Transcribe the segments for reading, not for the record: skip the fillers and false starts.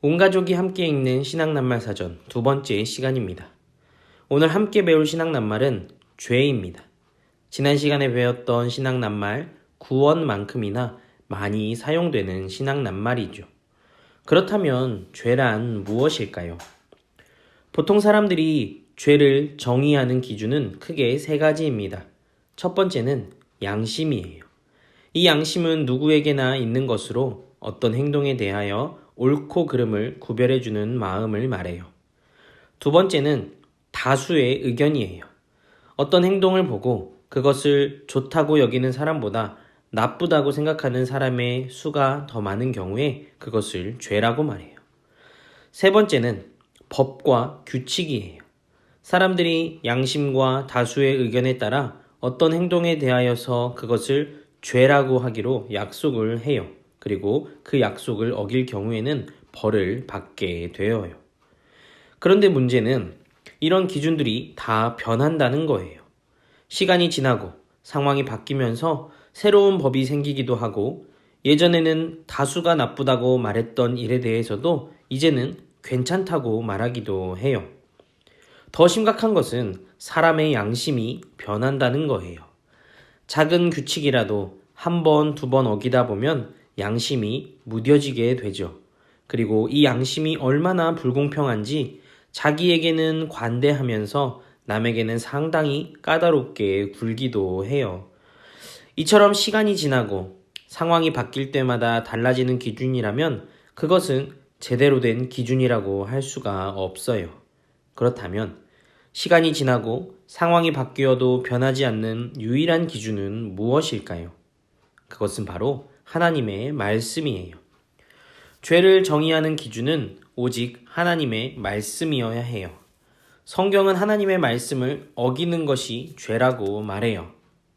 온 가족이 함께 읽는 신앙낱말 사전 두 번째 시간입니다. 오늘 함께 배울 신앙낱말은 죄입니다. 지난 시간에 배웠던 신앙낱말 구원만큼이나 많이 사용되는 신앙낱말이죠. 그렇다면 죄란 무엇일까요? 보통 사람들이 죄를 정의하는 기준은 크게 세 가지입니다. 첫 번째는 양심이에요. 이 양심은 누구에게나 있는 것으로 어떤 행동에 대하여 옳고 그름을 구별해주는 마음을 말해요. 두 번째는 다수의 의견이에요. 어떤 행동을 보고 그것을 좋다고 여기는 사람보다 나쁘다고 생각하는 사람의 수가 더 많은 경우에 그것을 죄라고 말해요. 세 번째는 법과 규칙이에요. 사람들이 양심과 다수의 의견에 따라 어떤 행동에 대하여서 그것을 죄라고 하기로 약속을 해요. 그리고 그 약속을 어길 경우에는 벌을 받게 되어요. 그런데 문제는 이런 기준들이 다 변한다는 거예요. 시간이 지나고 상황이 바뀌면서 새로운 법이 생기기도 하고 예전에는 다수가 나쁘다고 말했던 일에 대해서도 이제는 괜찮다고 말하기도 해요. 더 심각한 것은 사람의 양심이 변한다는 거예요. 작은 규칙이라도 한 번, 두 번 어기다 보면 양심이 무뎌지게 되죠. 그리고 이 양심이 얼마나 불공평한지 자기에게는 관대하면서 남에게는 상당히 까다롭게 굴기도 해요. 이처럼 시간이 지나고 상황이 바뀔 때마다 달라지는 기준이라면 그것은 제대로 된 기준이라고 할 수가 없어요. 그렇다면 시간이 지나고 상황이 바뀌어도 변하지 않는 유일한 기준은 무엇일까요? 그것은 바로 하나님의 말씀이에요. 죄를 정의하는 기준은 오직 하나님의 말씀이어야 해요. 성경은 하나님의 말씀을 어기는 것이 죄라고 말해요.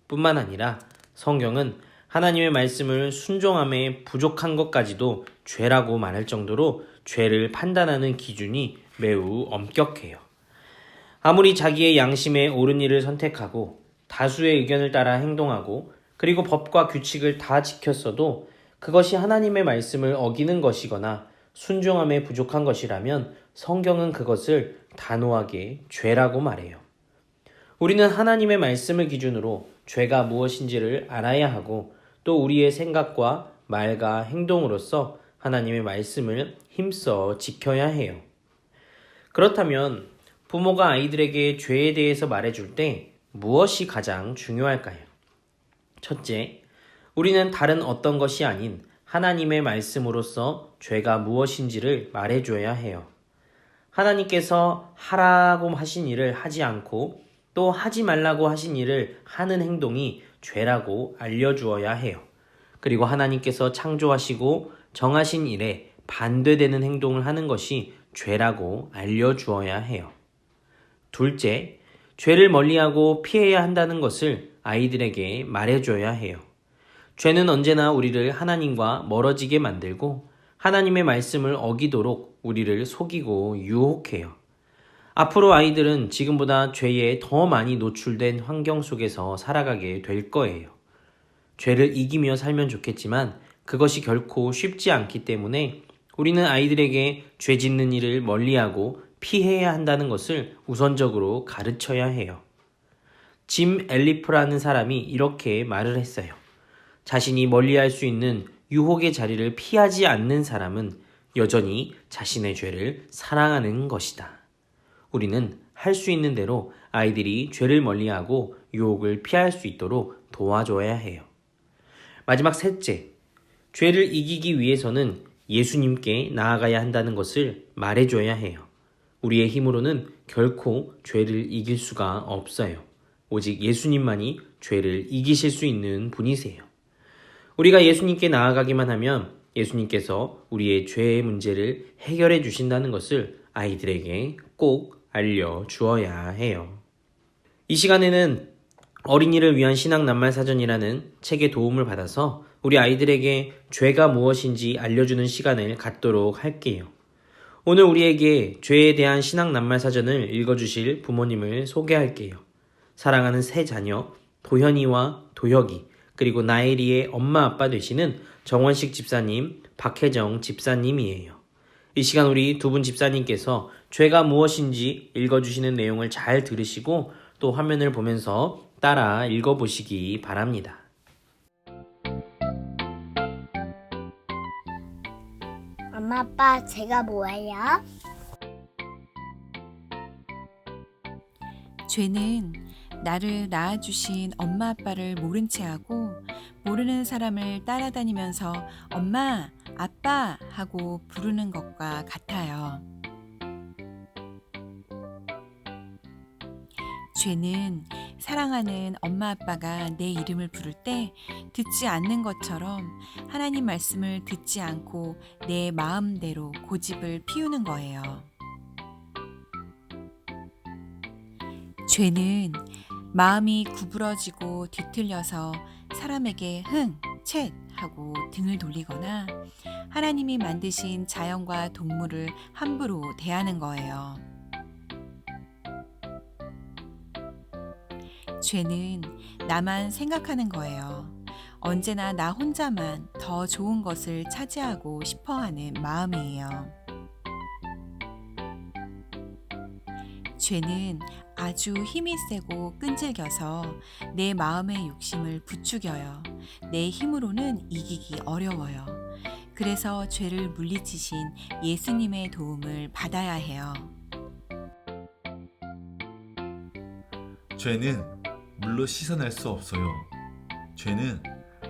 뿐만 아니라 성경은 하나님의 말씀을 순종함에 부족한 것까지도 죄라고 말할 정도로 죄를 판단하는 기준이 매우 엄격해요. 아무리 자기의 양심에 옳은 일을 선택하고 다수의 의견을 따라 행동하고 그리고 법과 규칙을 다 지켰어도 그것이 하나님의 말씀을 어기는 것이거나 순종함에 부족한 것이라면 성경은 그것을 단호하게 죄라고 말해요. 우리는 하나님의 말씀을 기준으로 죄가 무엇인지를 알아야 하고 또 우리의 생각과 말과 행동으로서 하나님의 말씀을 힘써 지켜야 해요. 그렇다면 부모가 아이들에게 죄에 대해서 말해줄 때 무엇이 가장 중요할까요? 첫째, 우리는 다른 어떤 것이 아닌 하나님의 말씀으로서 죄가 무엇인지를 말해줘야 해요. 하나님께서 하라고 하신 일을 하지 않고 또 하지 말라고 하신 일을 하는 행동이 죄라고 알려주어야 해요. 그리고 하나님께서 창조하시고 정하신 일에 반대되는 행동을 하는 것이 죄라고 알려주어야 해요. 둘째, 죄를 멀리하고 피해야 한다는 것을 아이들에게 말해줘야 해요. 죄는 언제나 우리를 하나님과 멀어지게 만들고 하나님의 말씀을 어기도록 우리를 속이고 유혹해요. 앞으로 아이들은 지금보다 죄에 더 많이 노출된 환경 속에서 살아가게 될 거예요. 죄를 이기며 살면 좋겠지만 그것이 결코 쉽지 않기 때문에 우리는 아이들에게 죄 짓는 일을 멀리하고 피해야 한다는 것을 우선적으로 가르쳐야 해요. 짐 엘리프라는 사람이 이렇게 말을 했어요. 자신이 멀리할 수 있는 유혹의 자리를 피하지 않는 사람은 여전히 자신의 죄를 사랑하는 것이다. 우리는 할 수 있는 대로 아이들이 죄를 멀리하고 유혹을 피할 수 있도록 도와줘야 해요. 마지막 셋째, 죄를 이기기 위해서는 예수님께 나아가야 한다는 것을 말해줘야 해요. 우리의 힘으로는 결코 죄를 이길 수가 없어요. 오직 예수님만이 죄를 이기실 수 있는 분이세요. 우리가 예수님께 나아가기만 하면 예수님께서 우리의 죄의 문제를 해결해 주신다는 것을 아이들에게 꼭 알려주어야 해요. 이 시간에는 어린이를 위한 신앙낱말 사전이라는 책의 도움을 받아서 우리 아이들에게 죄가 무엇인지 알려주는 시간을 갖도록 할게요. 오늘 우리에게 죄에 대한 신앙낱말 사전을 읽어주실 부모님을 소개할게요. 사랑하는 새 자녀 도현이와 도혁이 그리고 나엘이의 엄마 아빠 되시는 정원식 집사님, 박혜정 집사님이에요. 이 시간 우리 두 분 집사님께서 죄가 무엇인지 읽어주시는 내용을 잘 들으시고 또 화면을 보면서 따라 읽어보시기 바랍니다. 엄마, 아빠, 죄가 뭐예요? 죄는 나를 낳아주신 엄마 아빠를 모른 채 하고 모르는 사람을 따라다니면서 엄마, 아빠 하고 부르는 것과 같아요. 죄는 사랑하는 엄마 아빠가 내 이름을 부를 때 듣지 않는 것처럼 하나님 말씀을 듣지 않고 내 마음대로 고집을 피우는 거예요. 죄는 마음이 구부러지고 뒤틀려서 사람에게 흥, 쳇 하고 등을 돌리거나 하나님이 만드신 자연과 동물을 함부로 대하는 거예요. 죄는 나만 생각하는 거예요. 언제나 나 혼자만 더 좋은 것을 차지하고 싶어하는 마음이에요. 죄는 아주 힘이 세고 끈질겨서 내 마음의 욕심을 부추겨요. 내 힘으로는 이기기 어려워요. 그래서 죄를 물리치신 예수님의 도움을 받아야 해요. 죄는 물로 씻어낼 수 없어요. 죄는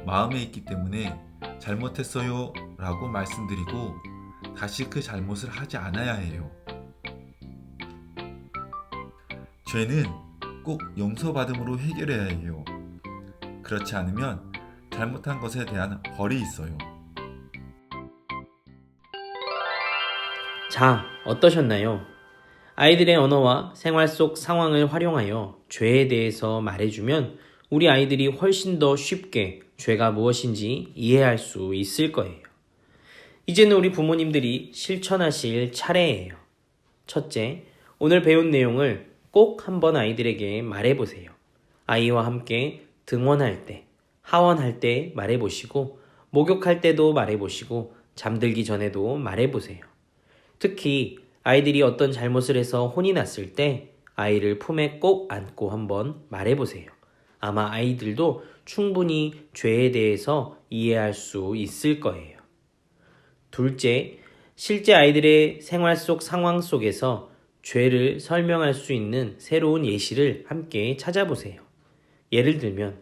마음에 있기 때문에 잘못했어요 라고 말씀드리고 다시 그 잘못을 하지 않아야 해요. 죄는 꼭 용서받음으로 해결해야 해요. 그렇지 않으면 잘못한 것에 대한 벌이 있어요. 자, 어떠셨나요? 아이들의 언어와 생활 속 상황을 활용하여 죄에 대해서 말해주면 우리 아이들이 훨씬 더 쉽게 죄가 무엇인지 이해할 수 있을 거예요. 이제는 우리 부모님들이 실천하실 차례예요. 첫째, 오늘 배운 내용을 꼭 한번 아이들에게 말해보세요. 아이와 함께 등원할 때, 하원할 때 말해보시고, 목욕할 때도 말해보시고, 잠들기 전에도 말해보세요. 특히 아이들이 어떤 잘못을 해서 혼이 났을 때 아이를 품에 꼭 안고 한번 말해보세요. 아마 아이들도 충분히 죄에 대해서 이해할 수 있을 거예요. 둘째, 실제 아이들의 생활 속 상황 속에서 죄를 설명할 수 있는 새로운 예시를 함께 찾아보세요. 예를 들면,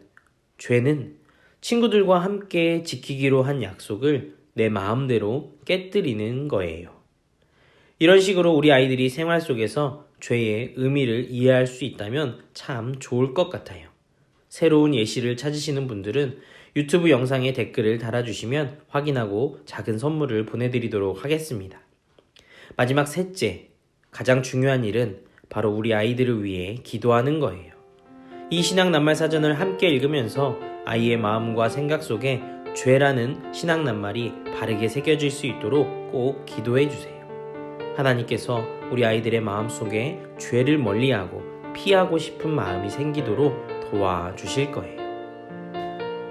죄는 친구들과 함께 지키기로 한 약속을 내 마음대로 깨뜨리는 거예요. 이런 식으로 우리 아이들이 생활 속에서 죄의 의미를 이해할 수 있다면 참 좋을 것 같아요. 새로운 예시를 찾으시는 분들은 유튜브 영상에 댓글을 달아주시면 확인하고 작은 선물을 보내드리도록 하겠습니다. 마지막 셋째, 가장 중요한 일은 바로 우리 아이들을 위해 기도하는 거예요. 이 신앙 낱말 사전을 함께 읽으면서 아이의 마음과 생각 속에 죄라는 신앙 낱말이 바르게 새겨질 수 있도록 꼭 기도해 주세요. 하나님께서 우리 아이들의 마음 속에 죄를 멀리하고 피하고 싶은 마음이 생기도록 도와주실 거예요.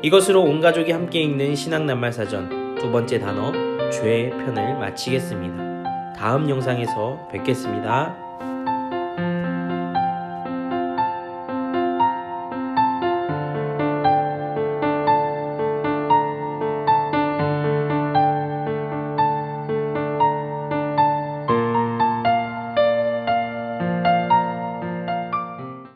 이것으로 온 가족이 함께 읽는 신앙 낱말 사전 두 번째 단어 죄 편을 마치겠습니다. 다음 영상에서 뵙겠습니다.